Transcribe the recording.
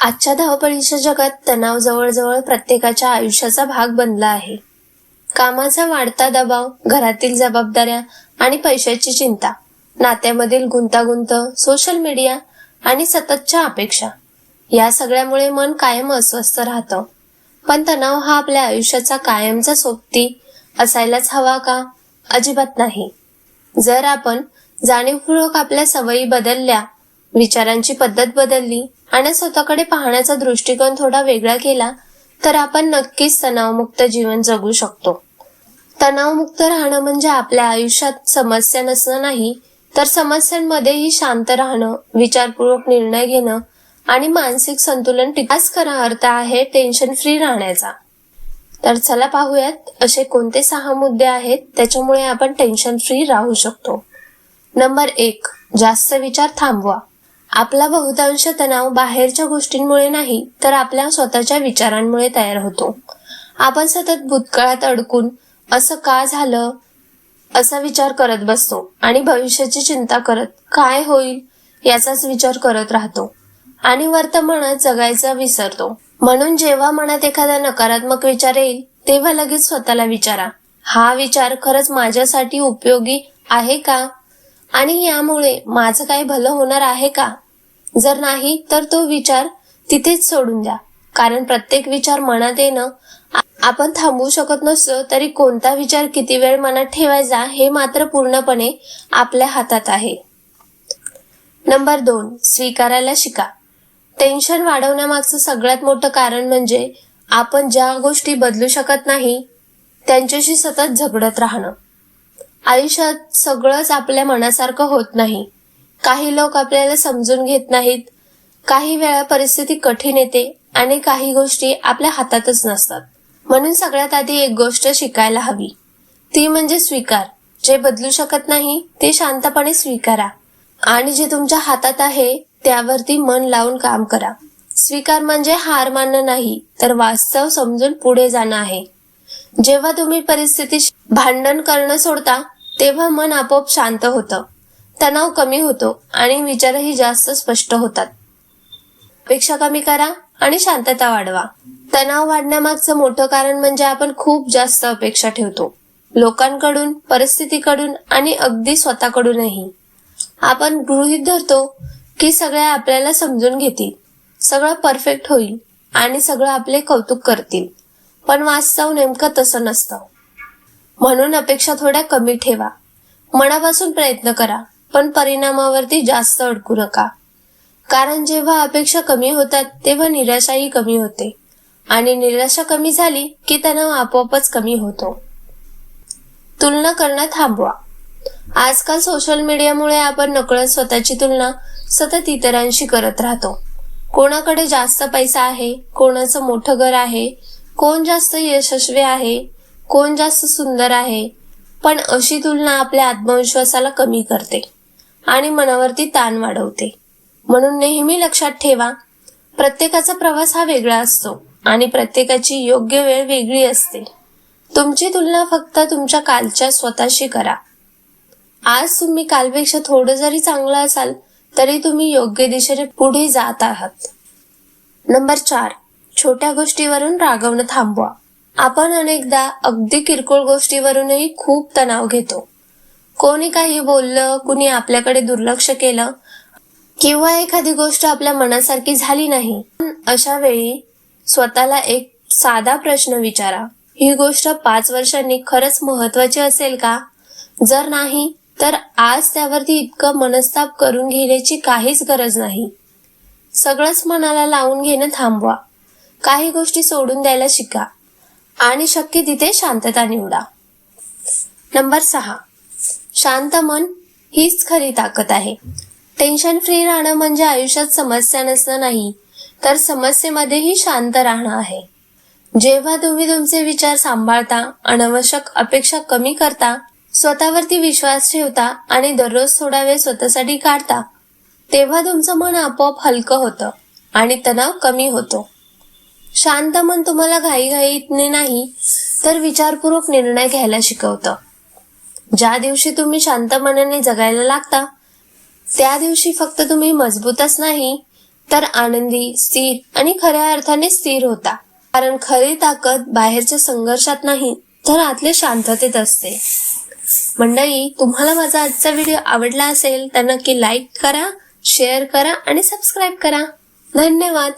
आजच्या धावपळीच्या जगात तणाव जवळजवळ प्रत्येकाच्या आयुष्याचा भाग बनला आहे. कामाचा वाढता दबाव, घरातील जबाबदाऱ्या आणि पैशाची चिंता, नात्यामधील गुंतागुंत, सोशल मीडिया आणि सततच्या अपेक्षा या सगळ्यामुळे मन कायम अस्वस्थ राहतं. पण तणाव हा आपल्या आयुष्याचा कायमचा सोबती असायलाच हवा का? अजिबात नाही. जर आपण जाणीवपूर्वक आपल्या सवयी बदलल्या, विचारांची पद्धत बदलली आणि स्वतःकडे पाहण्याचा दृष्टिकोन थोडा वेगळा केला तर आपण नक्कीच तणावमुक्त जीवन जगू शकतो. तणावमुक्त राहणं म्हणजे आपल्या आयुष्यात समस्या नसणं नाही, तर समस्यांमध्येही शांत राहणं, विचारपूर्वक निर्णय घेणं आणि मानसिक संतुलन टिकवण्याचा खरा अर्थ आहे टेन्शन फ्री राहण्याचा. तर चला पाहूयात असे कोणते 6 मुद्दे आहेत त्याच्यामुळे आपण टेन्शन फ्री राहू शकतो. नंबर 1, जास्त विचार थांबवा. आपला बहुतांश तणाव बाहेरच्या गोष्टींमुळे नाही तर आपल्या स्वतःच्या विचारांमुळे तयार होतो. आपण सतत भूतकाळात अडकून असं का झालं असा विचार करत बसतो आणि भविष्याची चिंता करत काय होईल याचाच विचार करत राहतो आणि वर्तमानात जगायचं विसरतो. म्हणून जेव्हा मनात एखादा नकारात्मक विचार येईल तेव्हा लगेच स्वतःला विचारा, हा विचार खरंच माझ्यासाठी उपयोगी आहे का आणि यामुळे माझं काही भलं होणार आहे का? जर नाही तर तो विचार तिथेच सोडून द्या. कारण प्रत्येक विचार मनात येणं आपण थांबवू शकत नसलो तरी कोणता विचार किती वेळ मनात ठेवायचा हे मात्र पूर्णपणे आपल्या हातात आहे. नंबर 2, स्वीकारायला शिका. टेन्शन वाढवण्यामागचं सगळ्यात मोठं कारण म्हणजे आपण ज्या गोष्टी बदलू शकत नाही त्यांच्याशी सतत झगडत राहणं. आयुष्यात सगळंच आपल्या मनासारखं होत नाही. काही लोक आपल्याला समजून घेत नाहीत, काही वेळा परिस्थिती कठीण येते आणि काही गोष्टी आपल्या हातातच नसतात. म्हणून सगळ्यात आधी एक गोष्ट शिकायला हवी, ती म्हणजे स्वीकार. जे बदलू शकत नाही ते शांतपणे स्वीकारा आणि जे तुमच्या हातात आहे त्यावरती मन लावून काम करा. स्वीकार म्हणजे हार मानणं नाही तर वास्तव समजून पुढे जाणं आहे. जेव्हा तुम्ही परिस्थितीशी भांडण करणं सोडता तेव्हा मन आपोआप शांत होतं, तणाव कमी होतो आणि विचारही जास्त स्पष्ट होतात. अपेक्षा कमी करा आणि शांतता वाढवा. तणाव वाढण्यामागचं मोठं कारण म्हणजे आपण खूप जास्त अपेक्षा ठेवतो, लोकांकडून, परिस्थितीकडून आणि अगदी स्वतःकडूनही. आपण गृहीत धरतो की सगळे आपल्याला समजून घेतील, सगळं परफेक्ट होईल आणि सगळं आपले कौतुक करतील. पण वास्तव नेमकं तसं नसतं. म्हणून अपेक्षा थोड्या कमी ठेवा. मनापासून प्रयत्न करा पण परिणामावरती जास्त अडकू नका. कारण जेव्हा अपेक्षा कमी होतात तेव्हा निराशाही कमी होते आणि निराशा कमी झाली की तणाव आपोआपच कमी होतो. तुलना करणं थांबवा. आजकाल सोशल मीडियामुळे आपण नकळत स्वतःची तुलना सतत इतरांशी करत राहतो. कोणाकडे जास्त पैसा आहे, कोणाचं मोठं घर आहे, कोण जास्त यशस्वी आहे, कोण जास्त सुंदर आहे. पण अशी तुलना आपल्या आत्मविश्वासाला कमी करते आणि मनावरती ताण वाढवते. म्हणून नेहमी लक्षात ठेवा, प्रत्येकाचा प्रवास हा वेगळा असतो आणि प्रत्येकाची योग्य वेळ वेगळी असते. तुमची तुलना फक्त तुमच्या कालच्या स्वतःशी करा. आज तुम्ही कालपेक्षा थोडं जरी चांगलं असाल तरी तुम्ही योग्य दिशेने पुढे जात आहात. नंबर 4, छोट्या गोष्टीवरून रागवणं थांबवा. आपण अनेकदा अगदी किरकोळ गोष्टीवरूनही खूप तणाव घेतो. कोणी काही बोललं, कुणी आपल्याकडे दुर्लक्ष केलं किंवा एखादी गोष्ट आपल्या मनासारखी झाली नाही. अशा वेळी स्वतःला एक साधा प्रश्न विचारा, ही गोष्ट 5 वर्षांनी खरंच महत्वाची असेल का? जर नाही तर आज त्यावरती इतकं मनस्ताप करून घेण्याची काहीच गरज नाही. सगळंच मनाला लावून घेणं थांबवा. काही गोष्टी सोडून द्यायला शिका आणि शक्य तिथे शांतता निवडा. नंबर 6, शांत मन हीच खरी ताकद आहे. टेन्शन फ्री राहणं म्हणजे आयुष्यात समस्या नसणं नाही तर समस्येमध्येही शांत राहणं आहे. जेव्हा तुम्ही तुमचे विचार सांभाळता, अनावश्यक अपेक्षा कमी करता, स्वतःवरती विश्वास ठेवता आणि दररोज थोडा वेळ स्वतःसाठी काढता तेव्हा तुमचं मन आपोआप हलकं होतं आणि तणाव कमी होतो. शांत मन तुम्हाला घाईघाईने नाही तर विचारपूर्वक निर्णय घ्यायला शिकवतं. ज्या दिवशी तुम्ही शांत मनाने जगायला लागता त्या दिवशी फक्त तुम्ही मजबूतच नाही तर आनंदी, स्थिर आणि खऱ्या अर्थाने स्थिर होता. कारण खरी ताकद बाहेरच्या संघर्षात नाही तर आतल्या शांततेत असते. मंडळी, तुम्हाला माझा आजचा व्हिडिओ आवडला असेल तर नक्की लाईक करा, शेअर करा आणि सबस्क्राईब करा. धन्यवाद.